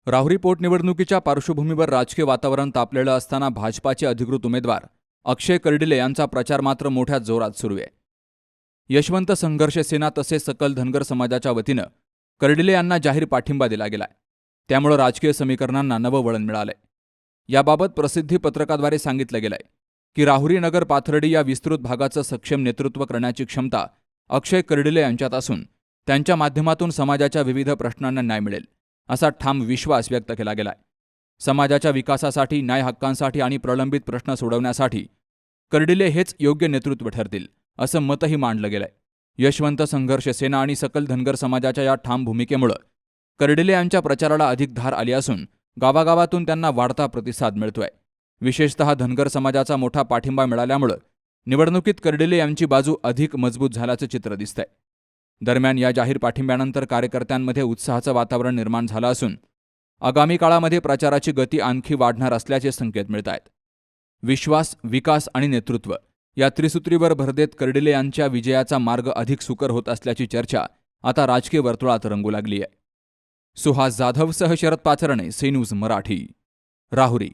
राहुरी पोटनिवडणुकीच्या पार्श्वभूमीवर राजकीय वातावरण तापलेलं असताना भाजपाचे अधिकृत उमेदवार अक्षय कर्डिले यांचा प्रचार मात्र मोठ्या जोरात सुरू आहे. यशवंत संघर्ष सेना तसेच सकल धनगर समाजाच्या वतीनं कर्डिले यांना जाहीर पाठिंबा दिला गेलाय. त्यामुळे राजकीय समीकरणांना नवं वळण मिळालंय. याबाबत प्रसिद्धी पत्रकाद्वारे सांगितलं गेलंय की राहुरी नगर पाथर्डी या विस्तृत भागाचं सक्षम नेतृत्व करण्याची क्षमता अक्षय कर्डिले यांच्यात असून त्यांच्या माध्यमातून समाजाच्या विविध प्रश्नांना न्याय मिळेल असा ठाम विश्वास व्यक्त केला गेलाय. समाजाच्या विकासासाठी, न्याय हक्कांसाठी आणि प्रलंबित प्रश्न सोडवण्यासाठी कर्डिले हेच योग्य नेतृत्व ठरतील असं मतही मांडलं गेलंय. यशवंत संघर्ष सेना आणि सकल धनगर समाजाच्या या ठाम भूमिकेमुळे कर्डिले यांच्या प्रचाराला अधिक धार आली असून गावागावातून त्यांना वाढता प्रतिसाद मिळतोय. विशेषतः धनगर समाजाचा मोठा पाठिंबा मिळाल्यामुळे निवडणुकीत कर्डिले यांची बाजू अधिक मजबूत झाल्याचं चित्र दिसतंय. दरम्यान या जाहीर पाठिंब्यानंतर कार्यकर्त्यांमध्ये उत्साहाचं वातावरण निर्माण झालं असून आगामी काळामध्ये प्रचाराची गती आणखी वाढणार असल्याचे संकेत मिळत आहेत. विश्वास, विकास आणि नेतृत्व या त्रिसूत्रीवर भर देत कर्डिले यांच्या विजयाचा मार्ग अधिक सुकर होत असल्याची चर्चा आता राजकीय वर्तुळात रंगू लागली आहे. सुहास जाधवसह शरद पाचरणे, सी न्यूज मराठी, राहुरी.